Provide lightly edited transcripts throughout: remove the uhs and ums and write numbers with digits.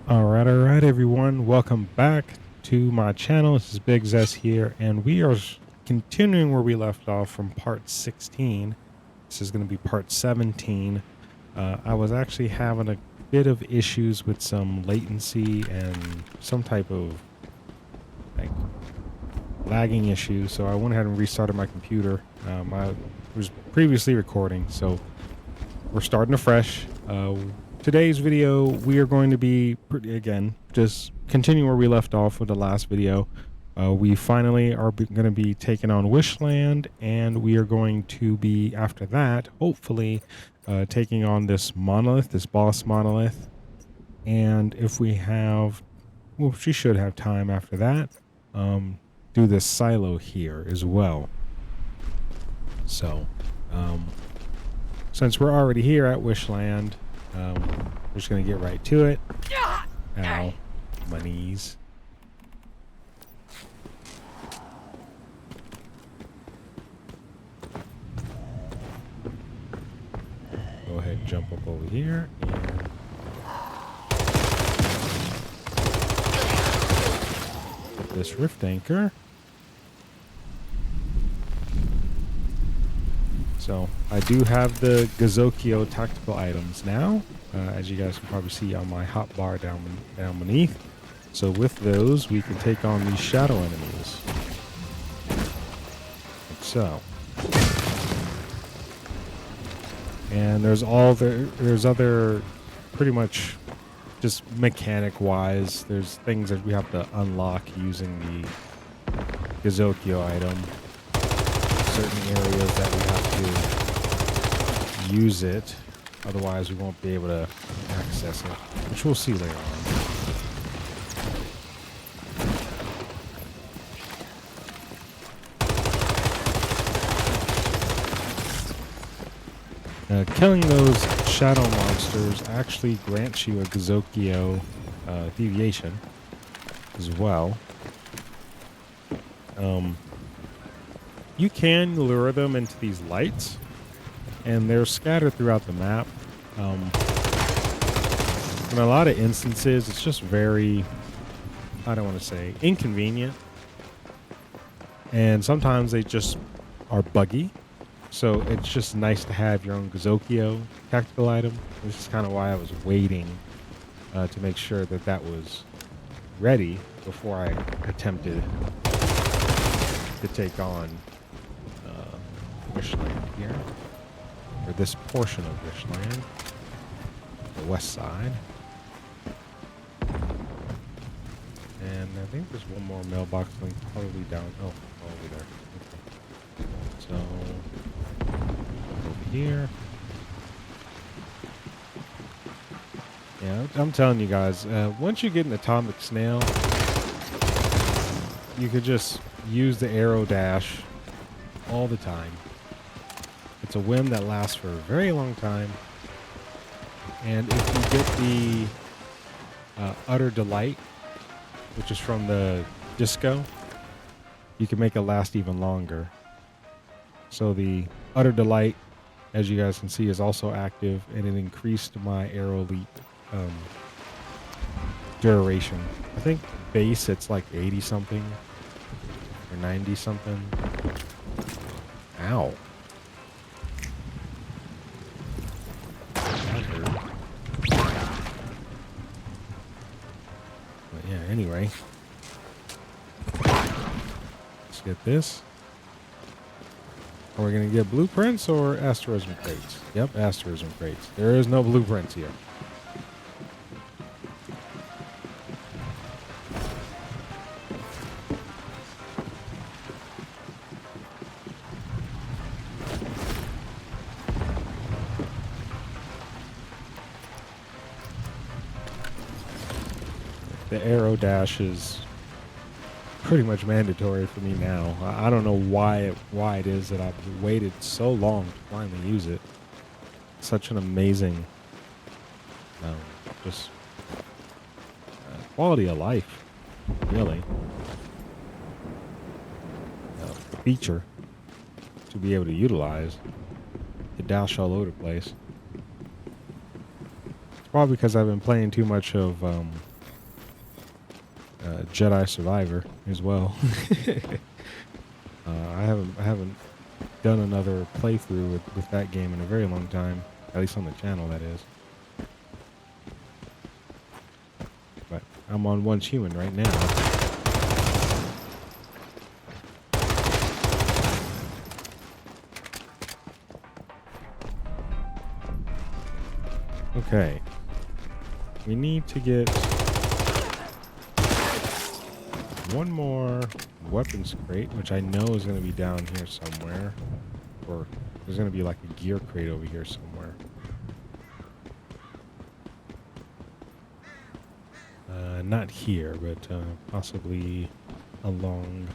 All right, everyone. Welcome back to my channel. This is Big Zess here, and we are continuing where we left off from part 16. This is going to be part 17. I was actually having a bit of issues with some latency and some type of like lagging issue, so I went ahead and restarted my computer. I was previously recording, so we're starting afresh. Today's video, we are going to be, again, just continue where we left off with the last video. We finally are going to be taking on Wishland, and we are going to be, after that, hopefully, taking on this monolith, this boss monolith. And if we have, well, she should have time after that, do this silo here as well. So, since we're already here at Wishland, we're just going to get right to it. Ow, my knees. Go ahead and jump up over here and put this rift anchor. So I do have the Gazokyo tactical items now, as you guys can probably see on my hotbar down beneath. So with those, we can take on these shadow enemies. Like so. And there's other pretty much just mechanic wise, there's things that we have to unlock using the Gazokyo item. Certain areas that we have to use it, otherwise we won't be able to access it, which we'll see later on. Killing those shadow monsters actually grants you a Gazokyo deviation as well. You can lure them into these lights, and they're scattered throughout the map. In a lot of instances, it's just very, I don't want to say, inconvenient. And sometimes they just are buggy. So it's just nice to have your own Gazokyo tactical item. This is kind of why I was waiting to make sure that that was ready before I attempted to take on Wishland here, or this portion of Wishland, the west side. And I think there's one more mailbox link probably down, over there. Okay. So, over here. Yeah, I'm telling you guys, once you get an atomic snail, you could just use the arrow dash all the time. It's a whim that lasts for a very long time. And if you get the Utter Delight, which is from the disco, you can make it last even longer. So the Utter Delight, as you guys can see, is also active, and it increased my arrow leap duration. I think base it's like 80 something or 90 something. Ow. But yeah, anyway. Let's get this. Are we going to get blueprints or asterism crates? Yep, asterism crates. There is no blueprints here. The arrow dash is pretty much mandatory for me now. I don't know why it is that I've waited so long to finally use it. Such an amazing, just quality of life, really. Feature to be able to utilize. To dash all over the place. It's probably because I've been playing too much of Jedi Survivor as well. I haven't done another playthrough with that game in a very long time, at least on the channel, that is. But I'm on Once Human right now. Okay. We need to get one more weapons crate, which I know is going to be down here somewhere. Or there's going to be like a gear crate over here somewhere. Not here, but possibly along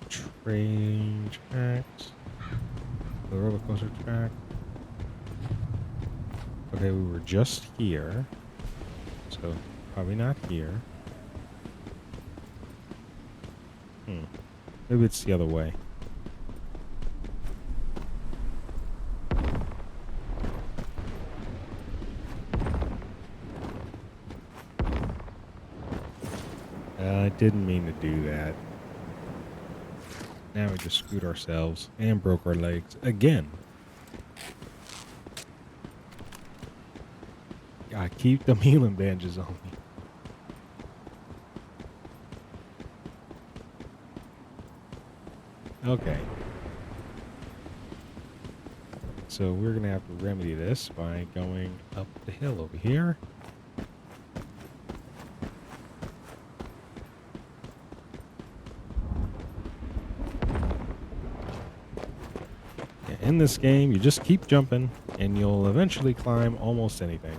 the train tracks. The roller coaster track. Okay, we were just here. So, probably not here. Maybe it's the other way. I didn't mean to do that. Now we just screwed ourselves and broke our legs again. I keep them healing bandages on me. Okay. So we're going to have to remedy this by going up the hill over here. In this game, you just keep jumping and you'll eventually climb almost anything.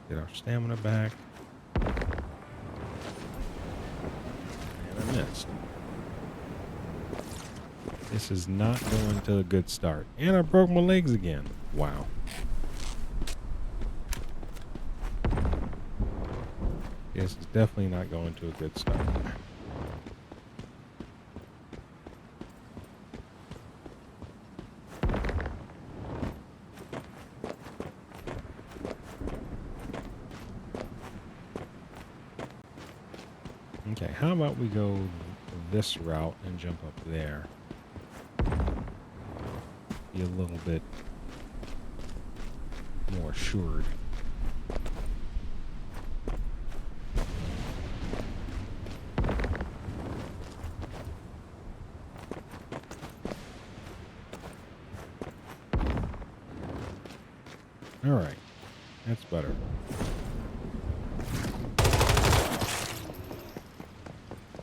Get our stamina back. And I missed. This is not going to a good start. And I broke my legs again. Wow. This is definitely not going to a good start. Okay, how about we go this route and jump up there? Be a little bit more assured. All right, that's better.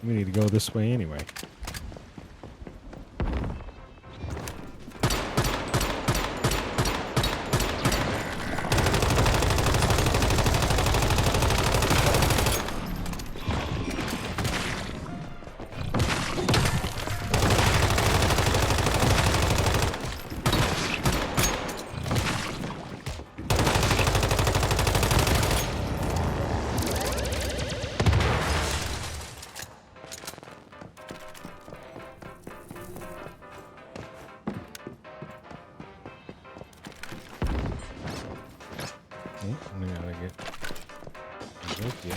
We need to go this way anyway. We gotta get Zokyo.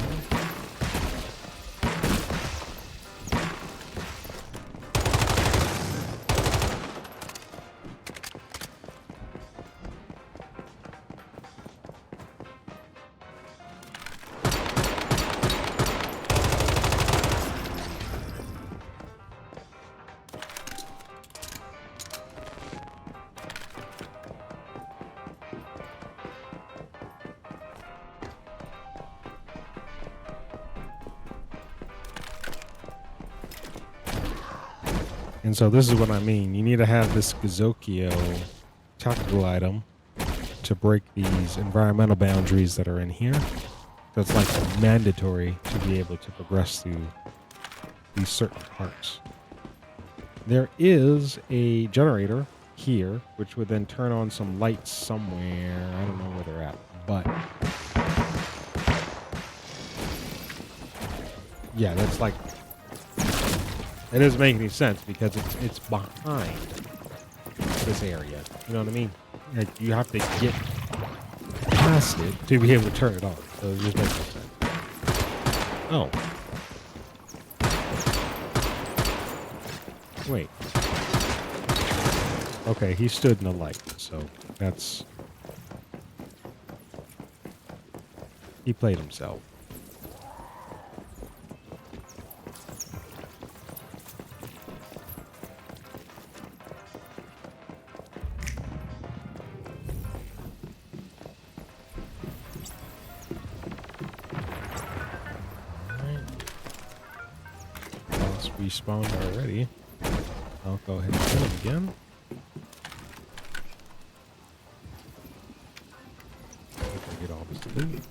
And so this is what I mean. You need to have this Gazokyo tactical item to break these environmental boundaries that are in here. So it's like mandatory to be able to progress through these certain parts. There is a generator here, which would then turn on some lights somewhere. I don't know where they're at, but Yeah, that's like, it doesn't make any sense because it's behind this area. You know what I mean? Like, you have to get past it to be able to turn it on. So it just makes no sense. Oh. Wait. Okay, he stood in the light, so that's... He played himself. Respawned already. I'll go ahead and kill him again. Get all this loot.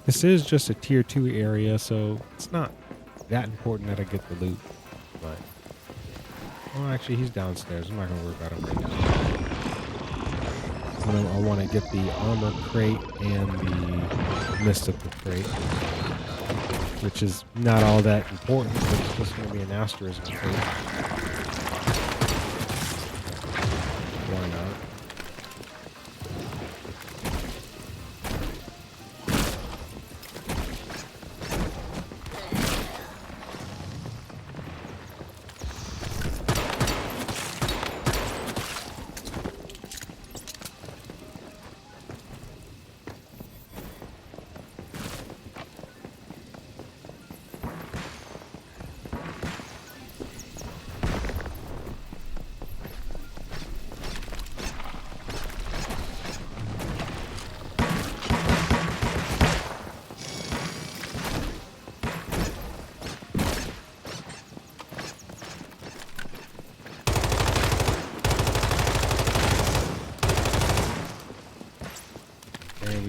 This is just a tier 2 area, so it's not that important that I get the loot. But, well, actually, he's downstairs. I'm not gonna worry about him right now. I want to get the armor crate and the mystical crate, which is not all that important, but it's just going to be an asterisk crate. Why not?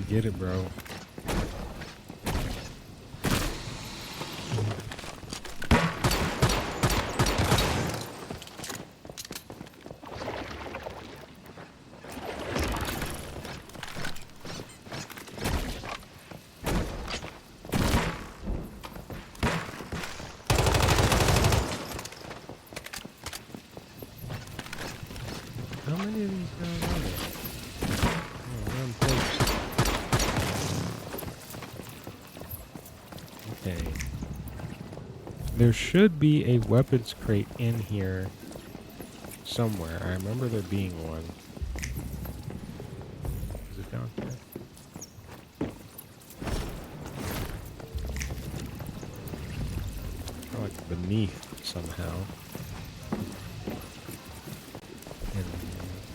Get it, bro. How many of these guys are there? Oh, one place. Okay. There should be a weapons crate in here somewhere. I remember there being one. Is it down here? Or like beneath somehow. And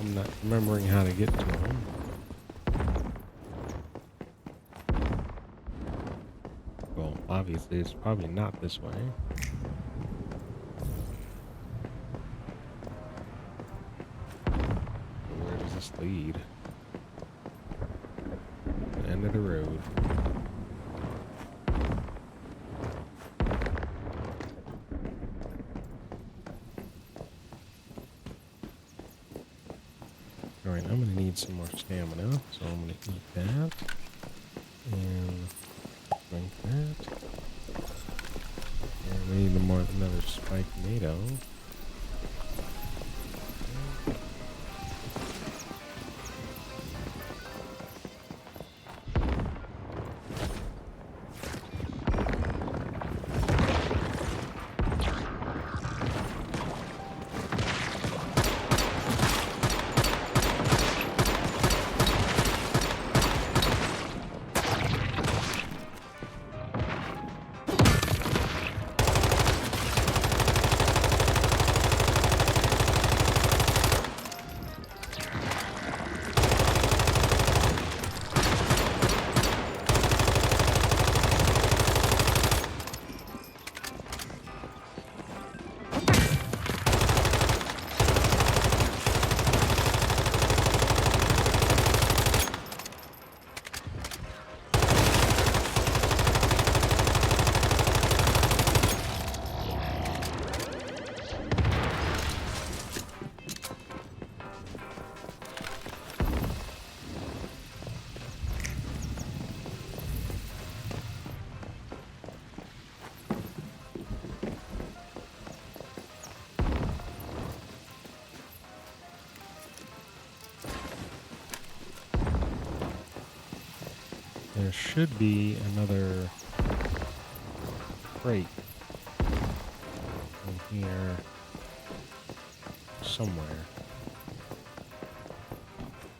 I'm not remembering how to get to them. Well, obviously it's probably not this way. Where does this lead? The end of the road. Alright, I'm gonna need some more stamina, so I'm gonna eat that. And drink that. And we need another spiked tomato. There should be another crate in here somewhere.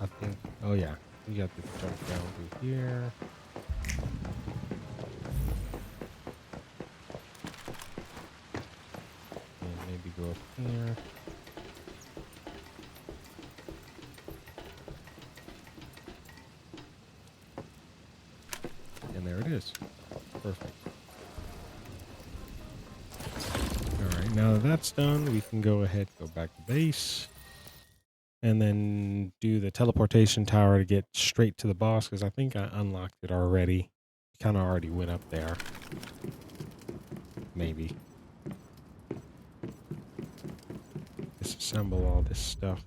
I think. Oh yeah, we got to jump down through here. And maybe go up here. And there it is. Perfect. Alright, now that that's done, we can go ahead, go back to base. And then do the teleportation tower to get straight to the boss, because I think I unlocked it already. Kind of already went up there. Maybe. Disassemble all this stuff.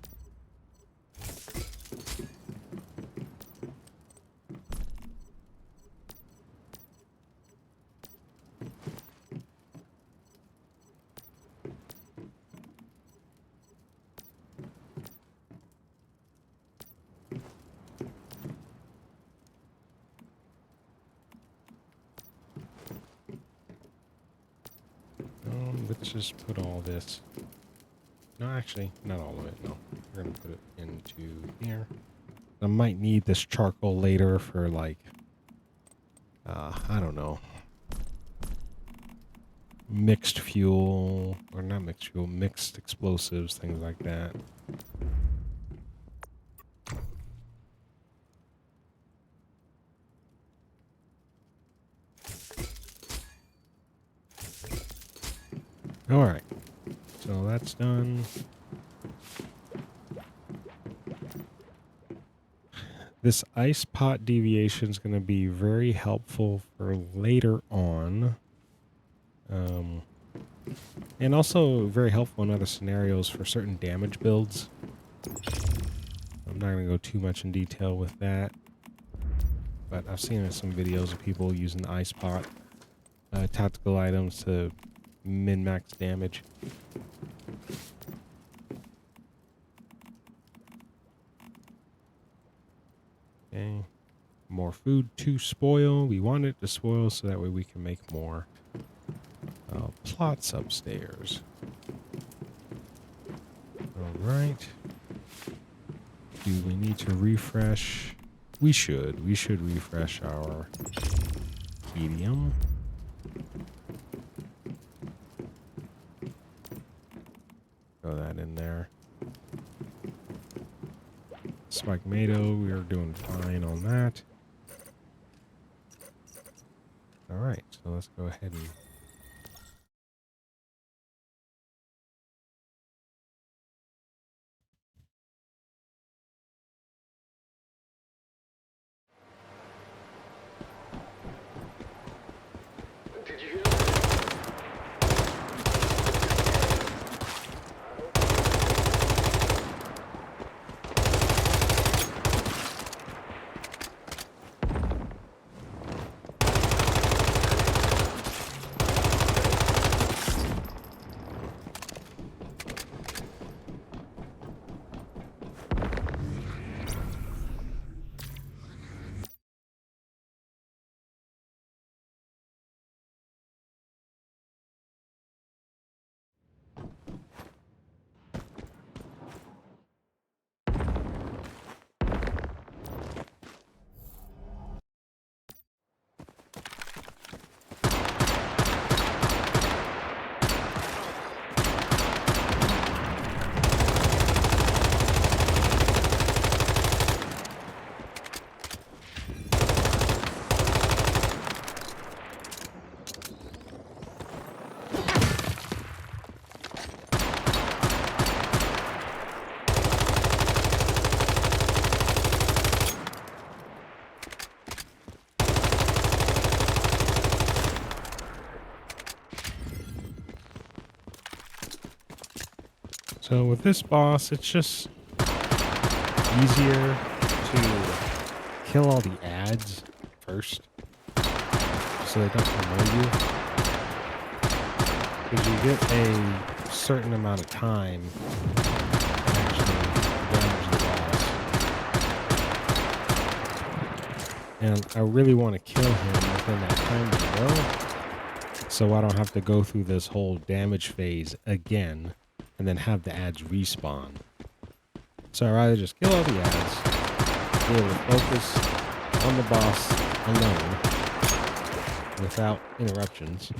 Let's just put all this. No, actually, not all of it. No, we're gonna put it into here. I might need this charcoal later for like, I don't know, mixed fuel, or not mixed fuel, mixed explosives, things like that. All right, so that's done. This ice pot deviation is going to be very helpful for later on. And also very helpful in other scenarios for certain damage builds. I'm not going to go too much in detail with that. But I've seen some videos of people using the ice pot tactical items to min-max damage. Okay. More food to spoil. We want it to spoil so that way we can make more plots upstairs. Alright. Do we need to refresh? We should. We should refresh our medium. Throw that in there. Spike tomato, we are doing fine on that. Alright, so let's go ahead and so with this boss, it's just easier to kill all the ads first so they don't annoy you. Because you get a certain amount of time to actually damage the boss. And I really want to kill him within that time window, so I don't have to go through this whole damage phase again and then have the ads respawn. So I'd rather just kill all the ads, be able to focus on the boss alone without interruptions.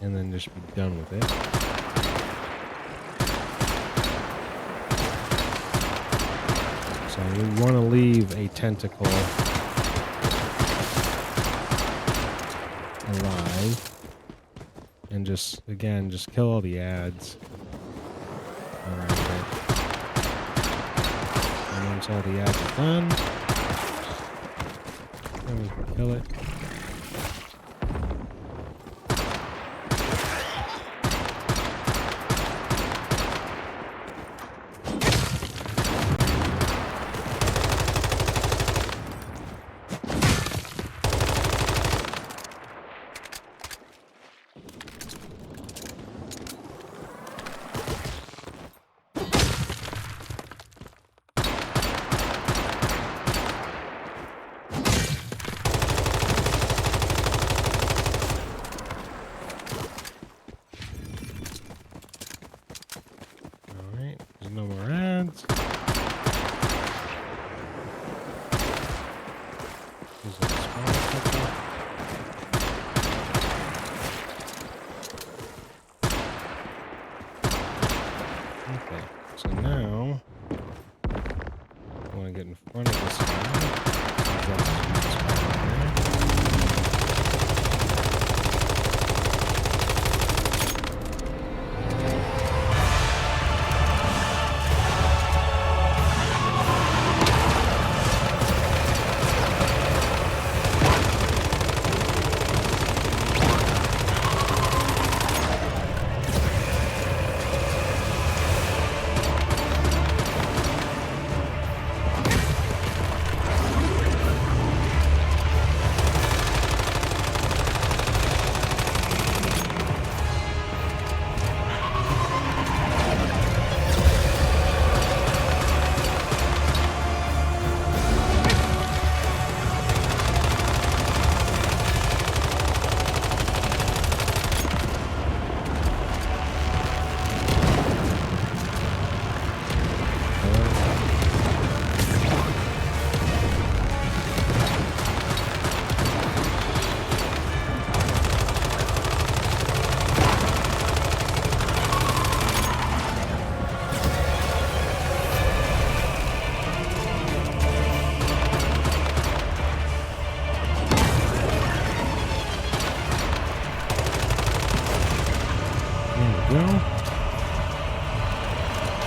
And then just be done with it. So we want to leave a tentacle alive. And just, again, just kill all the ads around it. And once all the ads are done, then we can kill it. No more ads. There's a small couple. Okay, so now I want to get in front of this guy.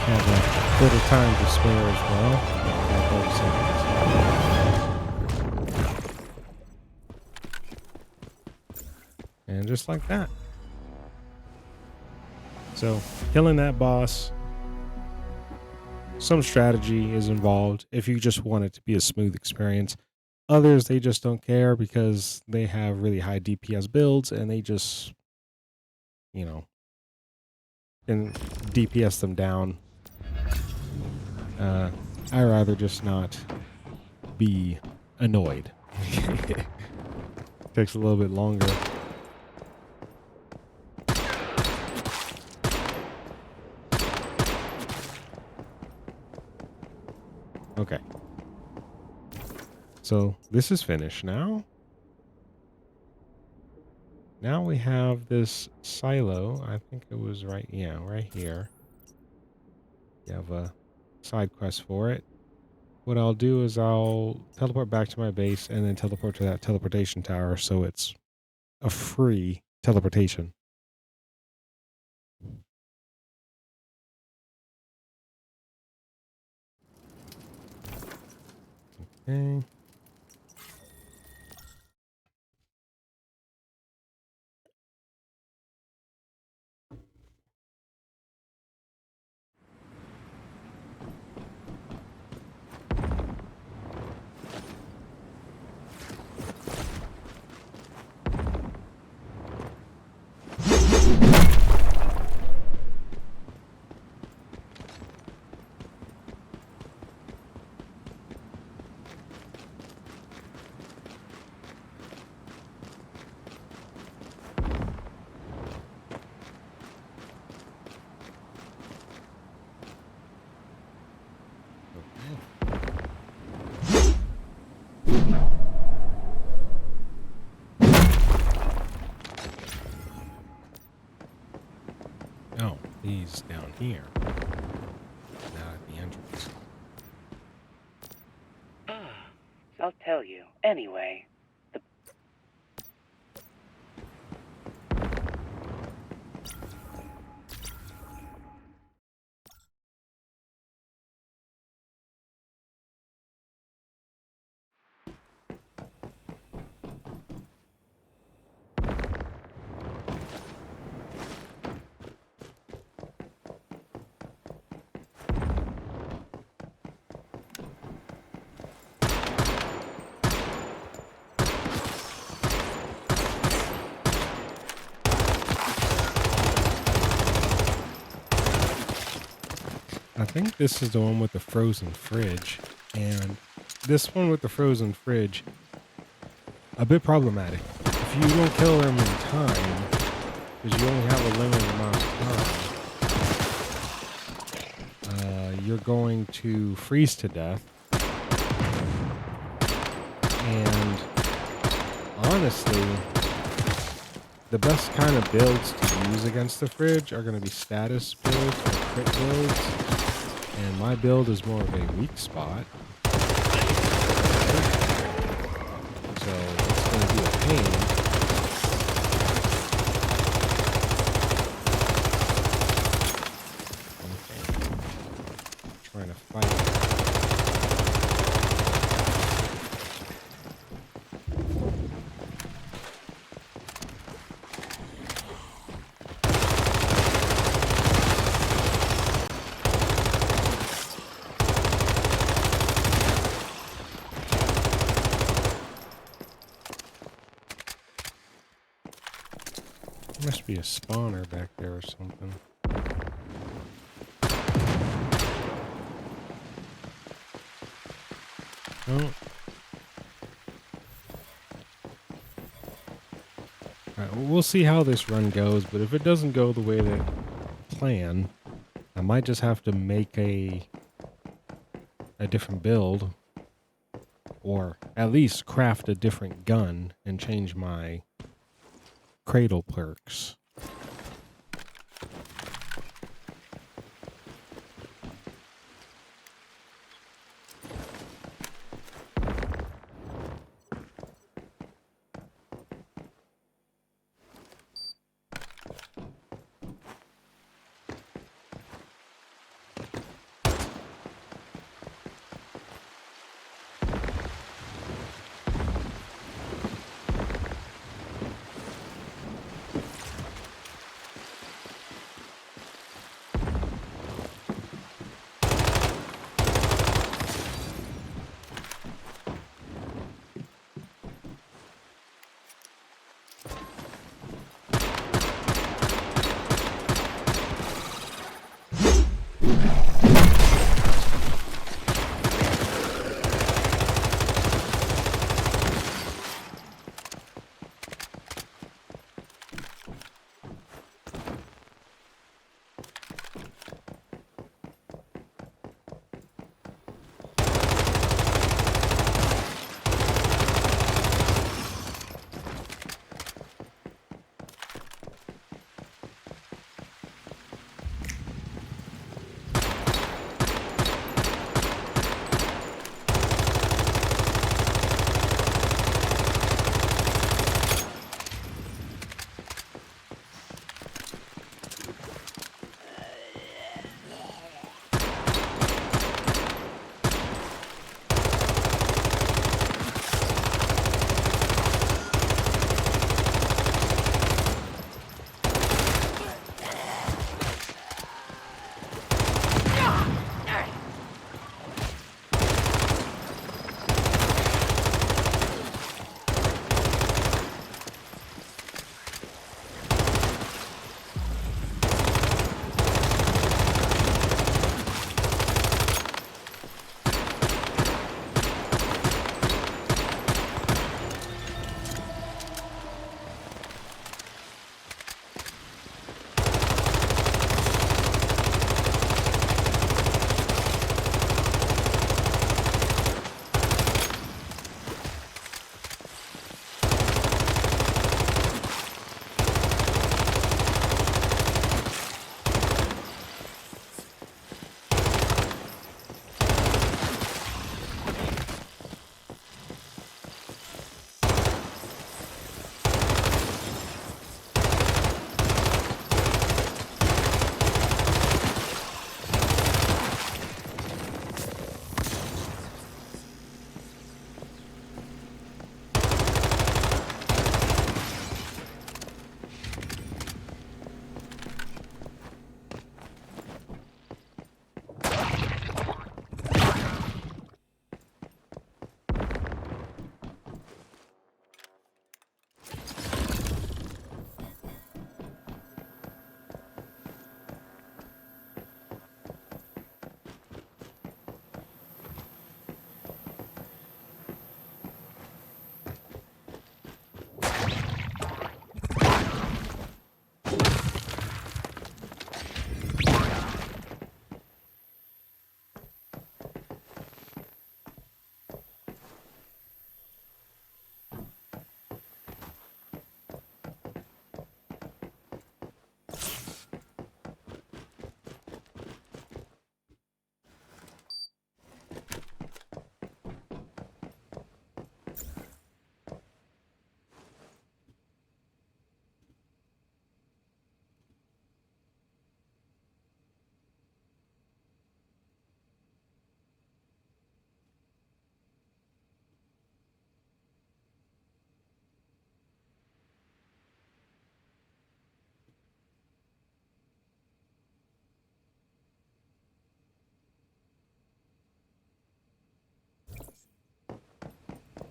Have a bit of time to spare as well. About 30 seconds. And just like that. So, killing that boss, some strategy is involved if you just want it to be a smooth experience. Others, they just don't care because they have really high DPS builds and they just, you know, can DPS them down. I rather just not be annoyed. Takes a little bit longer. Okay. So this is finished now. Now we have this silo. I think it was right here. You have a side quest for it. What I'll do is I'll teleport back to my base and then teleport to that teleportation tower so it's a free teleportation. Okay. he's down here. Not at the entrance. I'll tell you. Anyway, I think this is the one with the frozen fridge, and this one with the frozen fridge, a bit problematic. If you don't kill them in time, because you only have a limited amount of time, you're going to freeze to death. And honestly, the best kind of builds to use against the fridge are going to be status builds or crit builds. And my build is more of a weak spot. So it's going to be a pain. Okay. Trying to fight. Must be a spawner back there or something. Oh. Alright, well, we'll see how this run goes, but if it doesn't go the way that plan, I might just have to make a different build, or at least craft a different gun and change my cradle perks.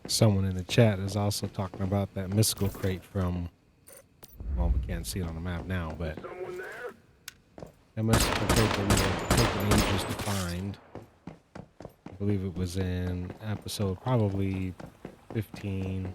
Someone in the chat is also talking about that mystical crate from, well, we can't see it on the map now, but that mystical crate that we were taking ages to find. I believe it was in episode probably 15.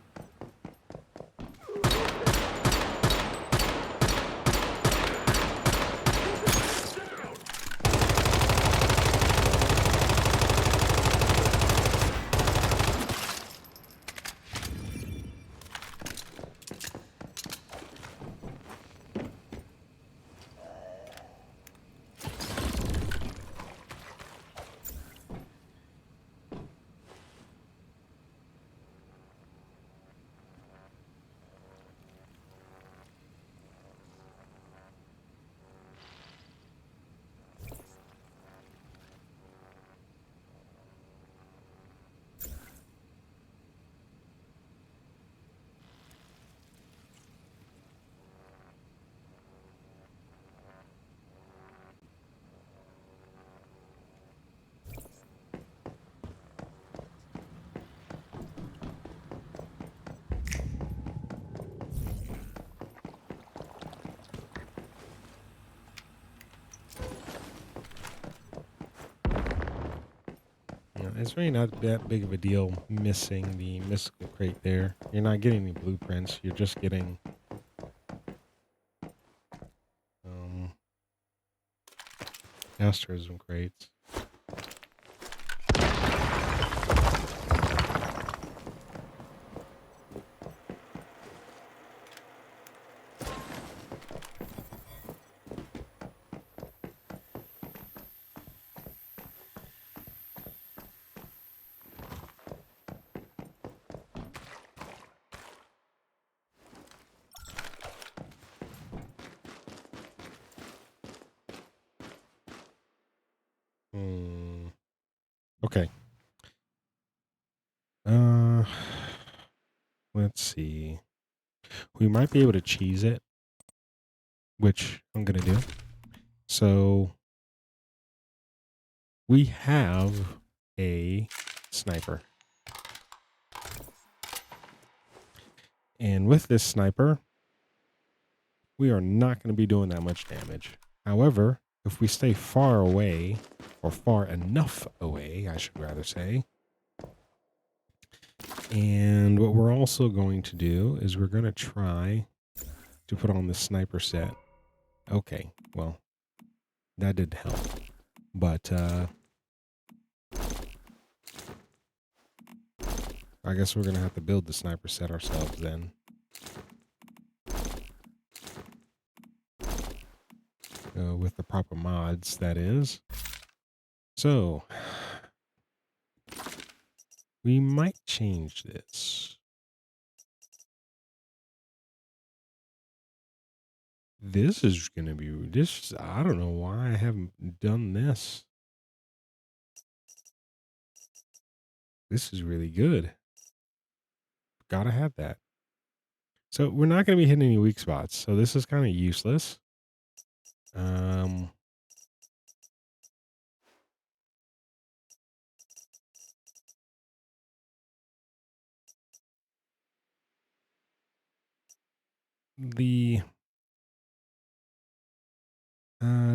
It's really not that big of a deal missing the mystical crate there. You're not getting any blueprints. You're just getting asters and crates. Okay. Let's see. We might be able to cheese it, which I'm gonna do. So we have a sniper. And with this sniper, we are not going to be doing that much damage. However, if we stay far away, or far enough away, I should rather say, and what we're also going to do is we're going to try to put on the sniper set. Okay, well, that did help. But I guess we're going to have to build the sniper set ourselves then. With the proper mods, that is. So, we might change this. This is going to be this. I don't know why I haven't done this. This is really good. Gotta have that. So we're not going to be hitting any weak spots. So this is kind of useless.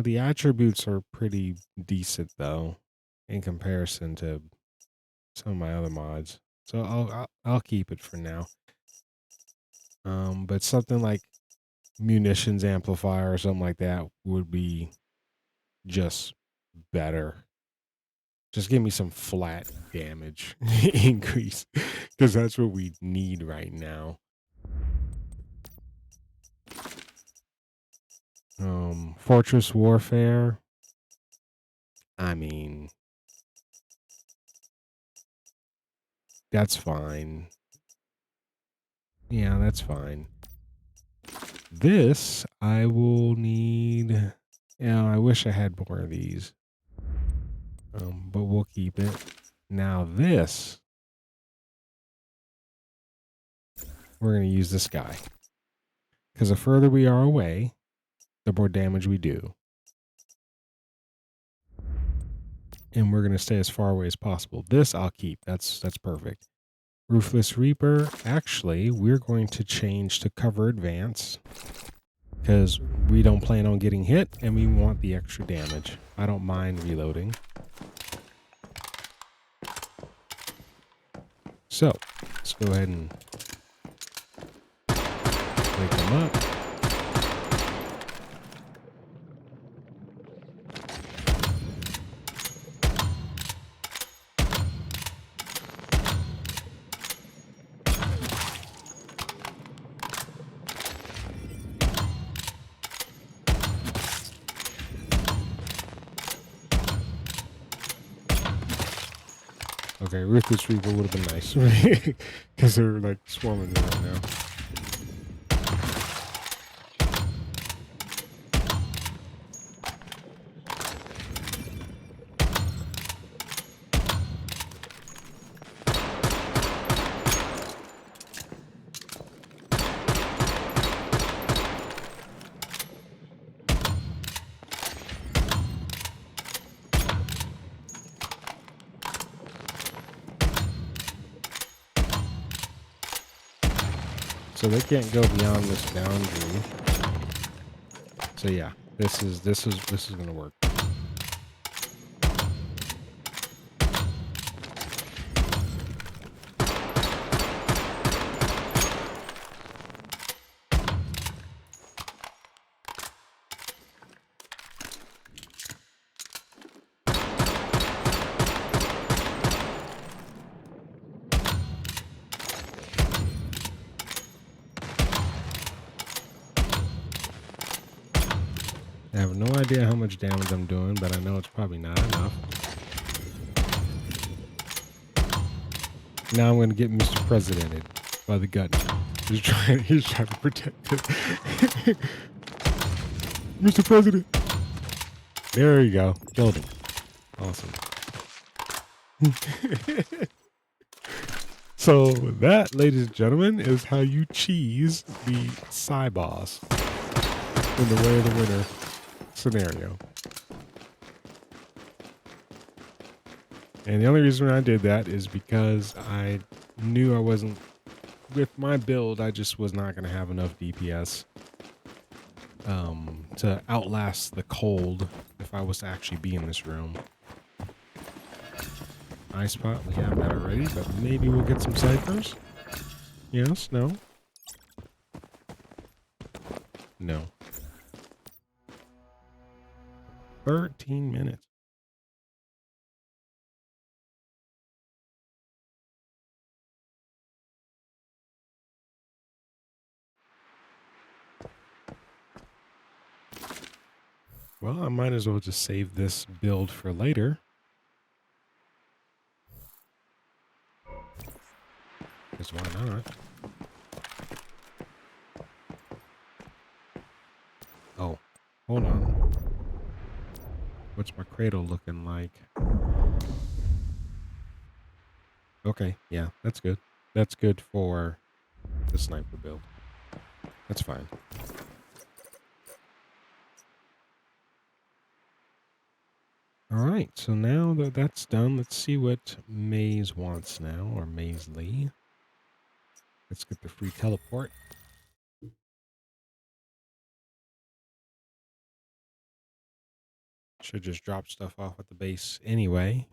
The attributes are pretty decent though, in comparison to some of my other mods. So I'll keep it for now. But something like munitions amplifier or something like that would be just better. Just give me some flat damage increase, because that's what we need right now. Fortress warfare. I mean, that's fine. Yeah, that's fine. This I will need. Yeah, I wish I had more of these. But we'll keep it. Now this, we're going to use this guy. Because the further we are away, the more damage we do. And we're going to stay as far away as possible. This I'll keep. That's perfect. Ruthless Reaper. Actually, we're going to change to cover advance because we don't plan on getting hit and we want the extra damage. I don't mind reloading. So let's go ahead and wake them up. Okay, Ruthless Reaper would have been nice because they're like swarming me right now. So they can't go beyond this boundary. So yeah, this is gonna work. I have no idea how much damage I'm doing, but I know it's probably not enough. Now I'm going to get Mr. Presidented by the gun. He's trying to protect it. Mr. President. There you go. Killed him. Awesome. So that, ladies and gentlemen, is how you cheese the Psy boss in the Way of the Winter scenario. And the only reason I did that is because I knew I wasn't, with my build, I just was not going to have enough DPS to outlast the cold if I was to actually be in this room. Ice pot, we have that already, but maybe we'll get some ciphers. Yes, no? No. 13 minutes. Well, I might as well just save this build for later. Because why not? Oh, hold on. What's my cradle looking like? Okay, yeah, that's good. That's good for the sniper build. That's fine. All right, so now that that's done, let's see what Maze wants now, or Maze Lee. Let's get the free teleport. Should just drop stuff off at the base anyway.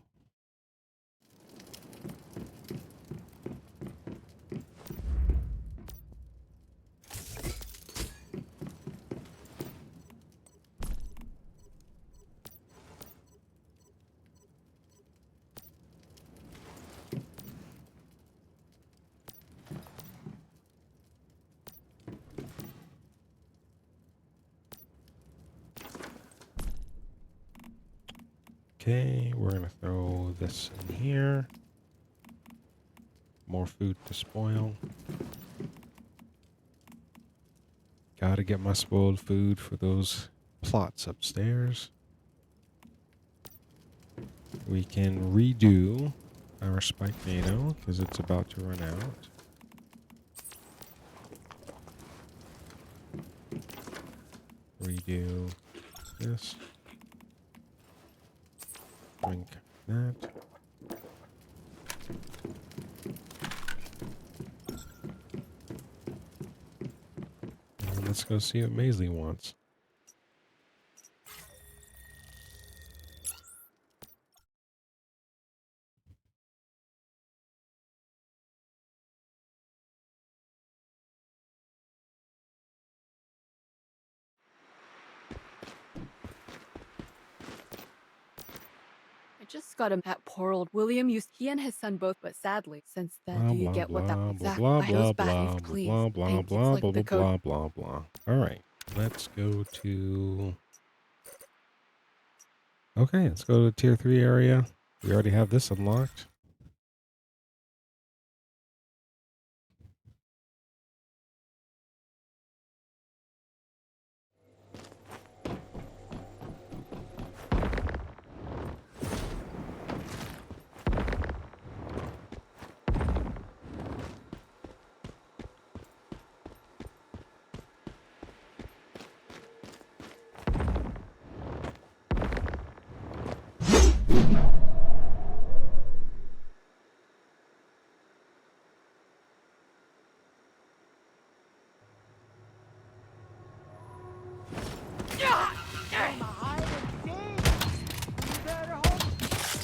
Okay, we're going to throw this in here. More food to spoil. Gotta get my spoiled food for those plots upstairs. We can redo our spike NATO because it's about to run out. Redo this. Drink that. Let's go see what Maisley wants. I just got him. That poor old William used he and his son both, but sadly, since then, Blah do you blah get what that blah blah exact blah by those blah baddies, blah please? blah blah Thank you. It's blah like blah the code. blah blah blah. All right, let's go to. Okay, let's go to the tier 3 area. We already have this unlocked.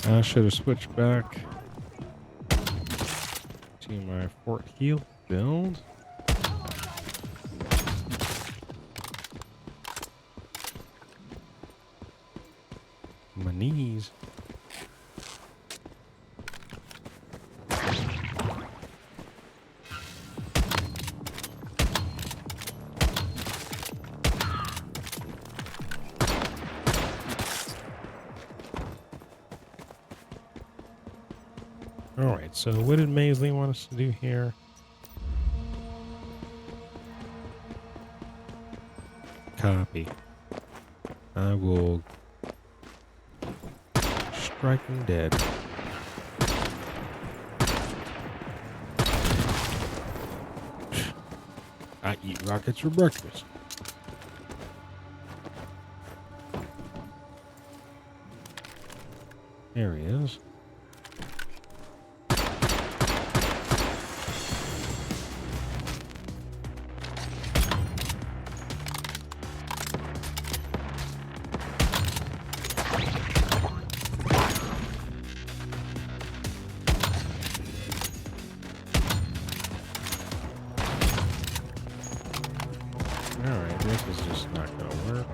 I should have switched back to my Fort Heal build. My knees. All right, so what did Maisley want us to do here? Copy. I will strike him dead. I eat rockets for breakfast. There he is. Alright, this is just not gonna work.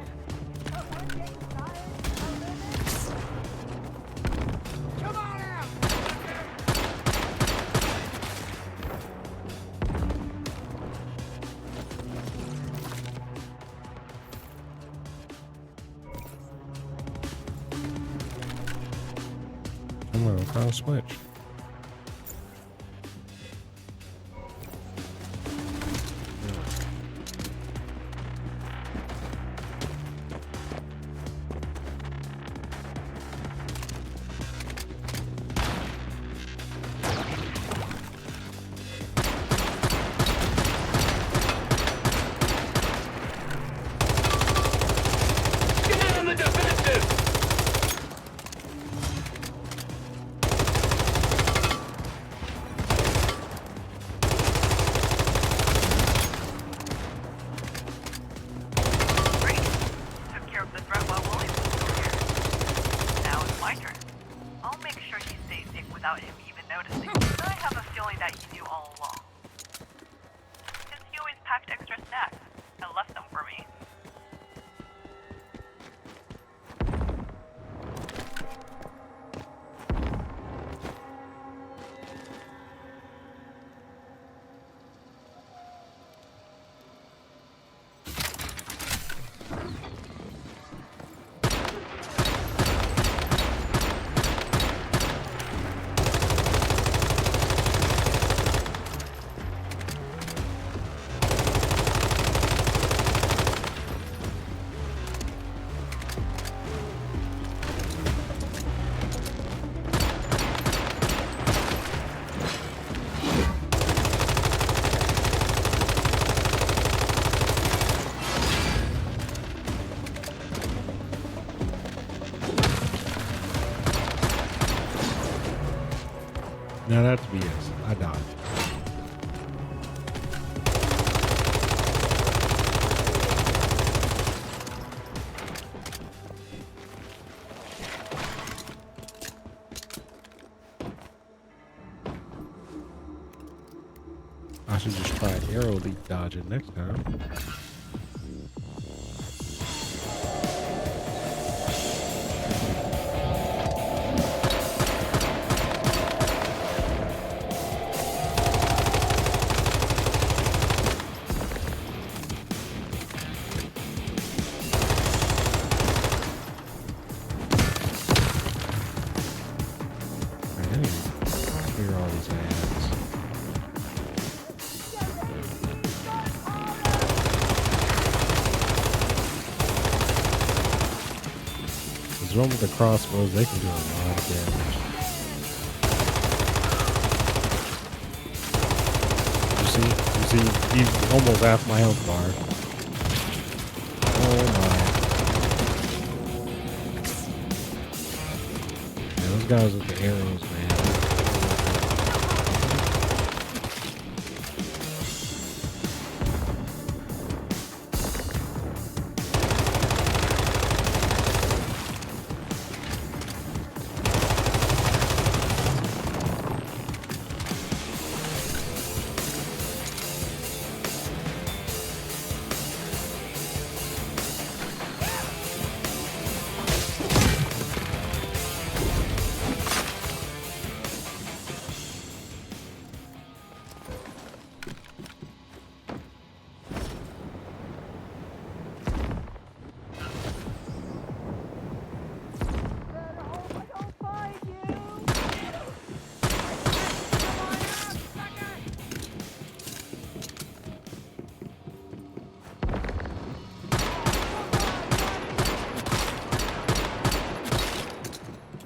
Come on, I'll switch. Get in the defensive! Great. Took care of the threat while Williams was still here. Now it's my turn. I'll make sure he stays safe without him even noticing. I have a feeling that he knew all along. Since he always packed extra snacks and left them for me. Now that's BS. I died. I should just try arrow leap dodging next time. I need to clear all these ads. There's one with the crossbows, they can do a lot of damage. You see, he's almost half my health bar. Oh my. Yeah, those guys with the arrows, man.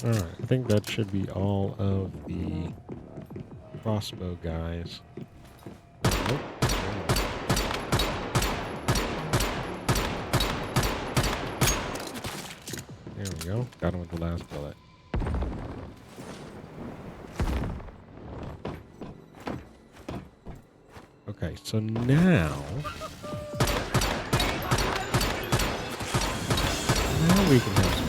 Alright, I think that should be all of the crossbow guys. Nope. There we go. Got him with the last bullet. Okay, so now we can have some.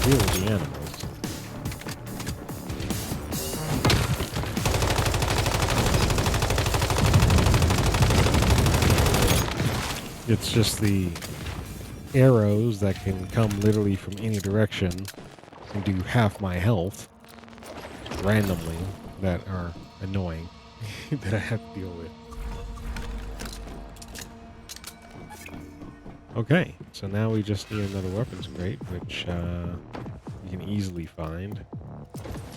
Deal with the animals. It's just the arrows that can come literally from any direction and do half my health randomly that are annoying that I have to deal with. Okay, so now we just need another weapons crate, which you can easily find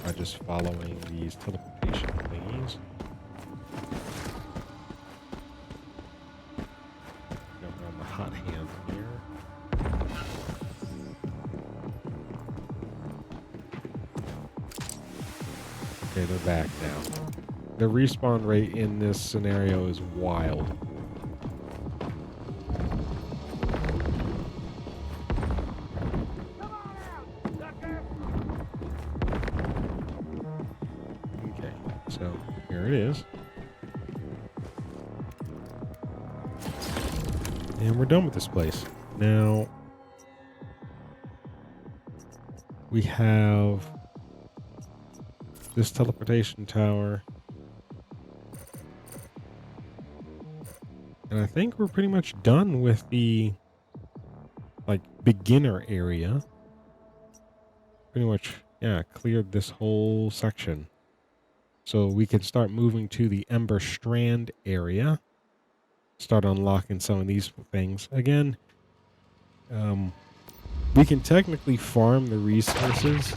by just following these teleportation thingies. Jump on the hot hand here. Okay, they're back now. The respawn rate in this scenario is wild. So here it is. And we're done with this place. Now we have this teleportation tower. And I think we're pretty much done with the beginner area. Pretty much, yeah, cleared this whole section. So we can start moving to the Ember Strand area. Start unlocking some of these things. Again, we can technically farm the resources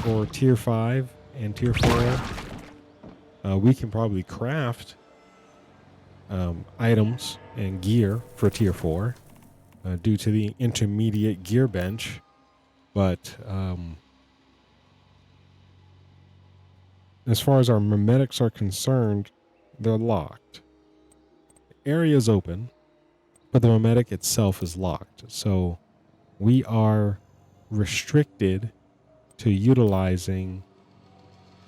for tier 5 and tier 4. We can probably craft items and gear for tier 4 due to the intermediate gear bench. But as far as our memetics are concerned, they're locked. The area is open, but the memetic itself is locked. So we are restricted to utilizing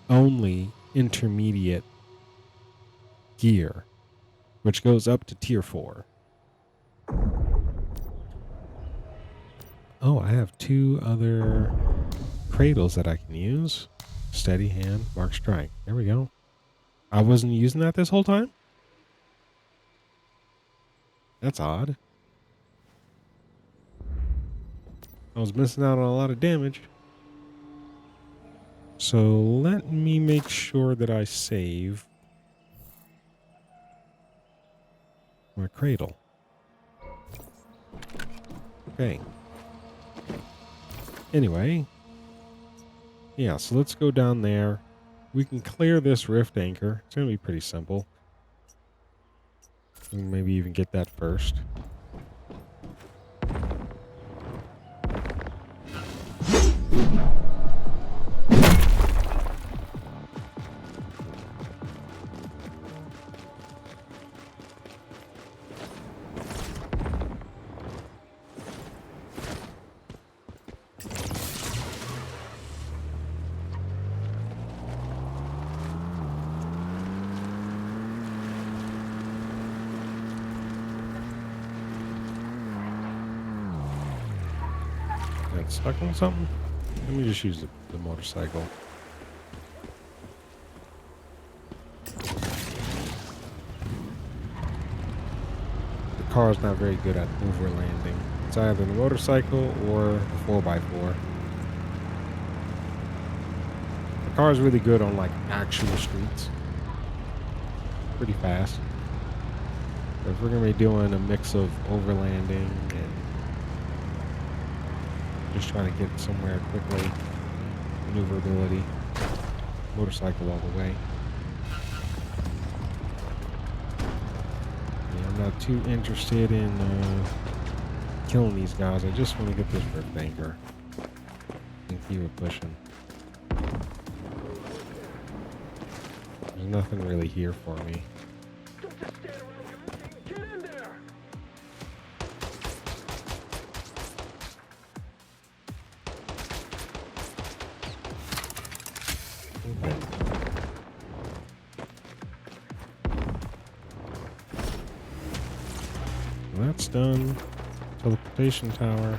only intermediate gear. which goes up to tier 4. Oh, I have 2 other cradles that I can use. Steady hand, mark strike. There we go. I wasn't using that this whole time? That's odd. I was missing out on a lot of damage. So let me make sure that I save my cradle. Okay. Anyway. Yeah, so let's go down there. We can clear this rift anchor. It's going to be pretty simple. We can maybe even get that first. Got stuck on something? Let me just use the motorcycle. The car's not very good at overlanding. It's either the motorcycle or the 4x4. The car's really good on like actual streets. Pretty fast. But if we're going to be doing a mix of overlanding and just trying to get somewhere quickly, maneuverability, motorcycle all the way. Yeah, I'm not too interested in killing these guys. I just want to get this rift anchor and keep it pushing. There's nothing really here for me. Don't just stand around. Get in there. Okay. Well, that's done. Teleportation tower.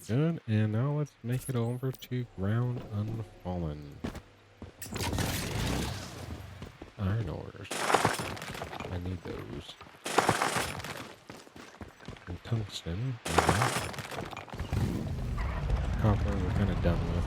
Good, and now let's make it over to ground unfallen. Iron ores. I need those. And tungsten. Yeah. Copper we're kind of done with.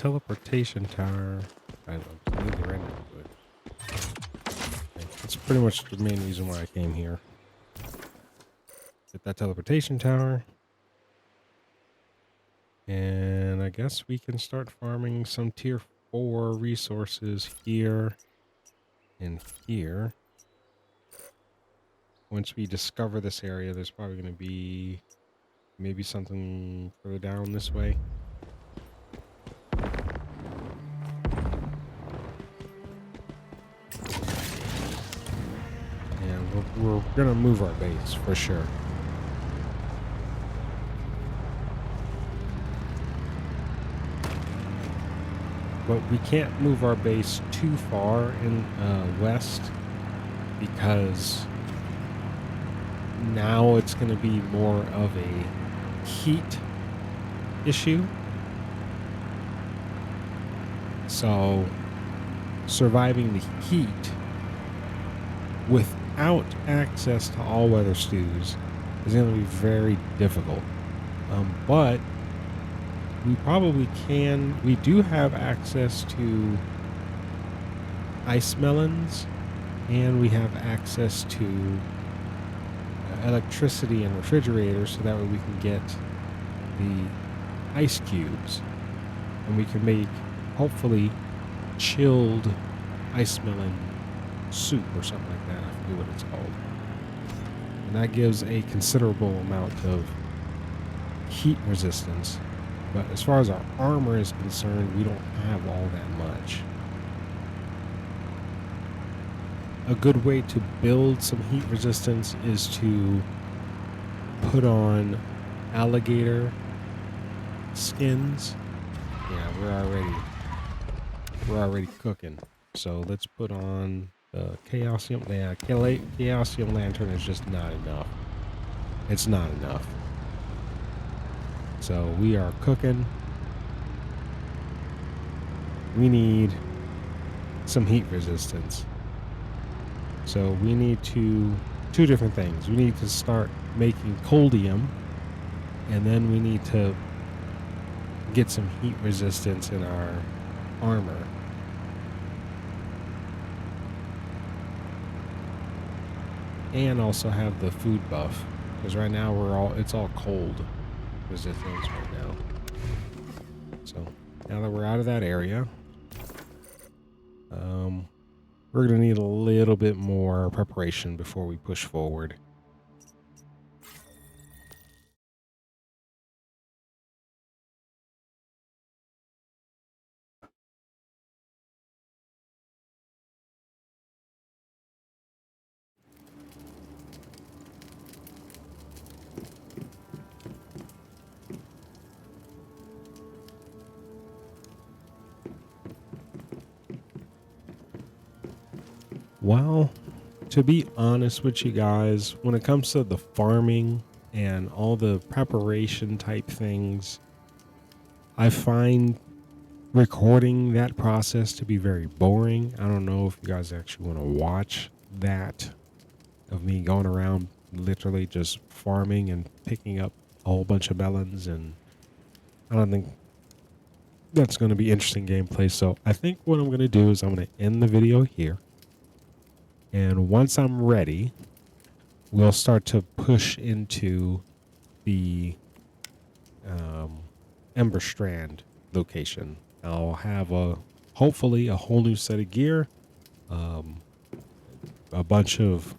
teleportation tower. I don't need to render it. Okay, that's pretty much the main reason why I came here. Get that teleportation tower. And I guess we can start farming some tier 4 resources here and here. Once we discover this area, there's probably going to be maybe something further down this way. And we're going to move our base for sure. But we can't move our base too far in west because now it's going to be more of a heat issue. So surviving the heat without access to all weather stews is going to be very difficult. But we probably can. We do have access to ice melons, and we have access to electricity and refrigerators, so that way we can get the ice cubes, and we can make hopefully chilled ice melon soup or something like that. I forget what it's called. And that gives a considerable amount of heat resistance. But as far as our armor is concerned, we don't have all that much. A good way to build some heat resistance is to put on alligator skins. Yeah, we're already cooking. So let's put on the Chaosium. Yeah, Chaosium Lantern is just not enough. It's not enough. So we are cooking. We need some heat resistance. So we need two different things. We need to start making coldium, and then we need to get some heat resistance in our armor. And also have the food buff, because right now it's all cold resistance right now. So now that we're out of that area, we're gonna need a little bit more preparation before we push forward. Well, to be honest with you guys, when it comes to the farming and all the preparation type things, I find recording that process to be very boring. I don't know if you guys actually want to watch that, of me going around literally just farming and picking up a whole bunch of melons, and I don't think that's going to be interesting gameplay. So I think what I'm going to do is I'm going to end the video here. And once I'm ready, we'll start to push into the Ember Strand location. I'll have hopefully a whole new set of gear, a bunch of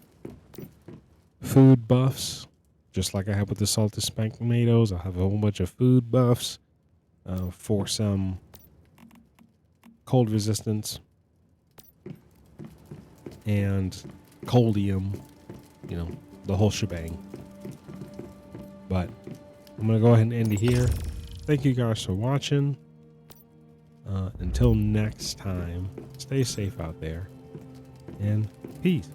food buffs, just like I have with the salted spanked tomatoes. I'll have a whole bunch of food buffs for some cold resistance and coldium, the whole shebang. But I'm gonna go ahead and end it here. Thank you guys for watching. Until next time, stay safe out there, and peace.